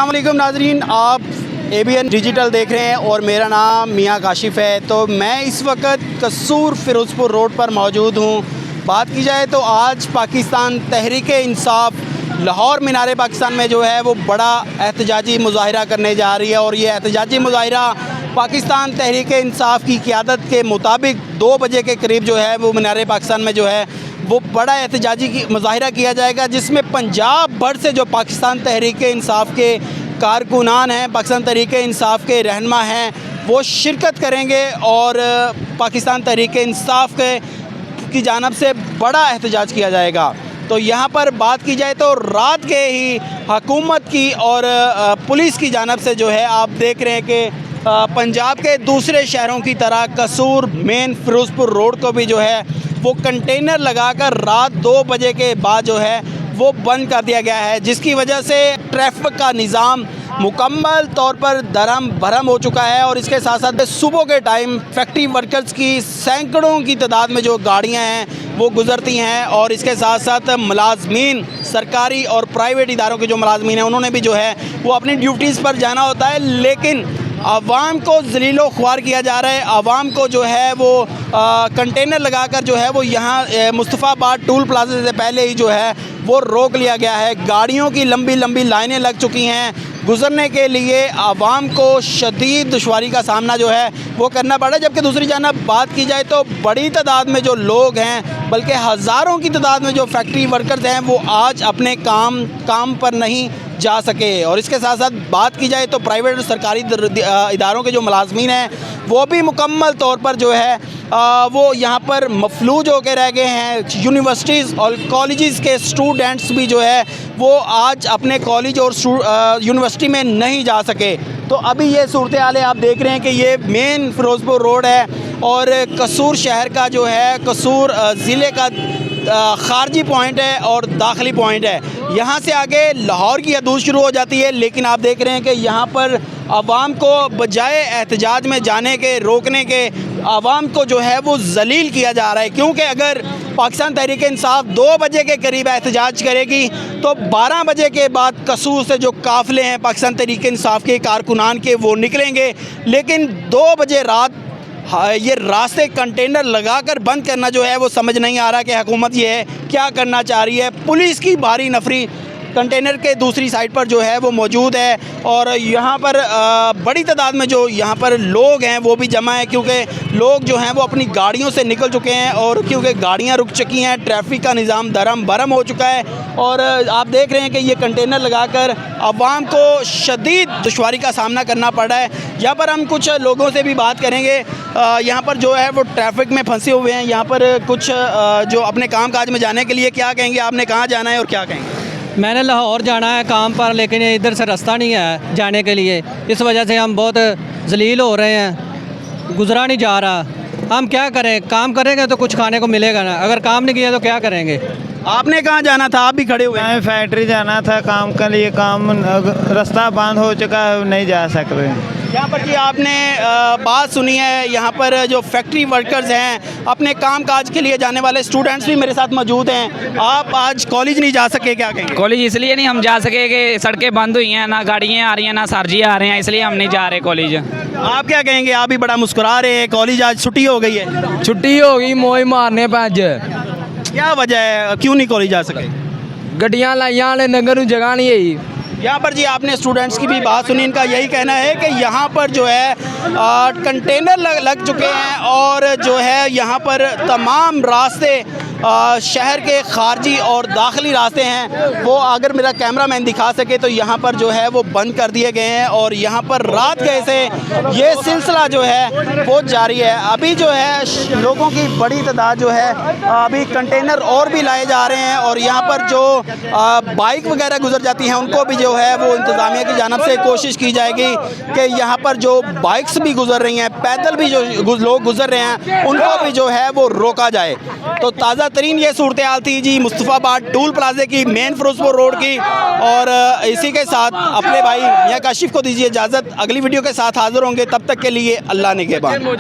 अस्सलामुअलैकुम नाजरीन, आप ABN डिजिटल देख रहे हैं और मेरा नाम मियां काशिफ है। तो मैं इस वक्त कसूर फ़िरोज़पुर रोड पर मौजूद हूँ। बात की जाए तो आज पाकिस्तान तहरीक इंसाफ लाहौर मीनार पाकिस्तान में जो है वो बड़ा एहतजाजी मुज़ाहिरा करने जा रही है और ये एहतजाजी मुज़ाहिरा पाकिस्तान तहरीक इंसाफ की क़यादत के मुताबिक 2 बजे के करीब जो है वो मीनार पाकिस्तान में जो है वो बड़ा एहतजाजी मुज़ाहिरा किया जाएगा, जिसमें पंजाब भर से जो पाकिस्तान तहरीक इंसाफ के कारकुनान हैं, पाकिस्तान तहरीक इंसाफ के रहनुमा हैं, वो शिरकत करेंगे और पाकिस्तान तहरीक इंसाफ की जानिब से बड़ा एहतजाज किया जाएगा। तो यहाँ पर बात की जाए तो रात के ही हुकूमत की और पुलिस की जानिब से जो है आप देख रहे हैं कि पंजाब के दूसरे शहरों की तरह कसूर मेन फ़िरोज़पुर रोड को भी जो है वो कंटेनर लगाकर रात 2 बजे के बाद जो है वो बंद कर दिया गया है, जिसकी वजह से ट्रैफिक का निज़ाम मुकम्मल तौर पर दरम भरम हो चुका है। और इसके साथ साथ सुबह के टाइम फैक्ट्री वर्कर्स की सैकड़ों की तादाद में जो गाड़ियां हैं वो गुज़रती हैं और इसके साथ साथ मुलाजमीन सरकारी और प्राइवेट इदारों के जो मुलाजमीन हैं उन्होंने भी जो है वो अपनी ड्यूटीज़ पर जाना होता है, लेकिन आवाम को ज़लीलो ख्वार किया जा रहा है। आवाम को जो है वो कंटेनर लगाकर जो है वो यहाँ मुस्तफ़ाबाद टूल प्लाजा से पहले ही जो है वो रोक लिया गया है। गाड़ियों की लंबी लंबी लाइनें लग चुकी हैं, गुज़रने के लिए आवाम को शदीद दुश्वारी का सामना जो है वो करना पड़ा है। जबकि दूसरी जानब बात की जाए तो बड़ी तादाद में जो लोग हैं, बल्कि हज़ारों की तादाद में जो फैक्ट्री वर्कर्स हैं वो आज अपने काम पर नहीं जा सके। और इसके साथ साथ बात की जाए तो प्राइवेट और सरकारी इदारों के जो मुलाजमीन हैं वो भी मुकम्मल तौर पर जो है वो यहाँ पर मफलूज होकर रह गए हैं। यूनिवर्सिटीज़ और कॉलेजेस के स्टूडेंट्स भी जो है वो आज अपने कॉलेज और यूनिवर्सिटी में नहीं जा सके। तो अभी ये सूरत हाल है, आप देख रहे हैं कि ये मेन फ़िरोज़पुर रोड है और कसूर शहर का जो है कसूर ज़िले का खारजी पॉइंट है और दाखिली पॉइंट है। यहाँ से आगे लाहौर की हदूद शुरू हो जाती है, लेकिन आप देख रहे हैं कि यहाँ पर आवाम को बजाय एहतजाज में जाने के, रोकने के, आवाम को जो है वो जलील किया जा रहा है। क्योंकि अगर पाकिस्तान तहरीक इंसाफ 2 बजे के करीब एहतजाज करेगी तो 12 बजे के बाद कसूर से जो काफ़िले हैं पाकिस्तान तहरीक इंसाफ के कारकुनान के वो निकलेंगे, लेकिन 2 बजे रात ये रास्ते कंटेनर लगाकर बंद करना जो है वो समझ नहीं आ रहा कि हुकूमत ये है क्या करना चाह रही है। पुलिस की भारी नफरी कंटेनर के दूसरी साइड पर जो है वो मौजूद है और यहाँ पर बड़ी तादाद में जो यहाँ पर लोग हैं वो भी जमा है, क्योंकि लोग जो हैं वो अपनी गाड़ियों से निकल चुके हैं और क्योंकि गाड़ियाँ रुक चुकी हैं, ट्रैफिक का निज़ाम दरम भरम हो चुका है। और आप देख रहे हैं कि ये कंटेनर लगाकर आवाम को शदीद दुश्वारी का सामना करना पड़ रहा है। यहाँ पर हम कुछ लोगों से भी बात करेंगे, यहाँ पर जो है वो ट्रैफिक में फंसे हुए हैं। यहाँ पर कुछ जो अपने काम काज में जाने के लिए क्या कहेंगे, आपने कहाँ जाना है और क्या कहेंगे? मैंने लाहौर जाना है काम पर, लेकिन इधर से रास्ता नहीं है जाने के लिए। इस वजह से हम बहुत जलील हो रहे हैं, गुजरा नहीं जा रहा। हम क्या करें? काम करेंगे तो कुछ खाने को मिलेगा ना, अगर काम नहीं किया तो क्या करेंगे? आपने कहाँ जाना था? आप भी खड़े हुए हैं। हमें फैक्ट्री जाना था काम के लिए, काम रास्ता बंद हो चुका है, नहीं जा सक रहे। यहाँ पर जी आपने बात सुनी है, यहाँ पर जो फैक्ट्री वर्कर्स हैं, अपने काम काज के लिए जाने वाले स्टूडेंट्स भी मेरे साथ मौजूद हैं। आप आज कॉलेज नहीं जा सके, क्या कहेंगे? कॉलेज इसलिए नहीं हम जा सके कि सड़कें बंद हुई हैं, ना गाड़ियाँ आ रही हैं, ना सरजी आ रहे हैं, इसलिए हम नहीं जा रहे कॉलेज। आप क्या कहेंगे? आप भी बड़ा मुस्कुरा रहे हैं, कॉलेज आज छुट्टी हो गई है। छुट्टी हो गई, मोई मारने पे अज क्या वजह है, क्यों नहीं कॉलेज जा सके? गड्डियां लाइया वाले नगर में जगह नहीं है। यहाँ पर जी आपने स्टूडेंट्स की भी बात सुनी, इनका यही कहना है कि यहाँ पर जो है कंटेनर लग चुके हैं और जो है यहाँ पर तमाम रास्ते शहर के खारजी और दाखिली रास्ते हैं वो अगर मेरा कैमरामैन दिखा सके तो यहाँ पर जो है वो बंद कर दिए गए हैं और यहाँ पर रात गए से ये सिलसिला जो है वो जारी है। अभी जो है लोगों की बड़ी तादाद जो है अभी कंटेनर और भी लाए जा रहे हैं और यहाँ पर जो बाइक वगैरह गुजर जाती हैं उनको भी जो है वो इंतज़ामिया की जानिब से कोशिश की जाएगी कि यहाँ पर जो बाइक्स भी गुजर रही हैं, पैदल भी जो लोग गुजर रहे हैं उनको भी जो है वो रोका जाए। तो ताज़ा तरीन ये सूरत हाल थी जी मुस्तफ़ाबाद टूल प्लाजे की, मेन फ़िरोज़पुर रोड की। और इसी के साथ अपने भाई मियां काशिफ को दीजिए इजाज़त, अगली वीडियो के साथ हाज़िर होंगे, तब तक के लिए अल्लाह निगहबान।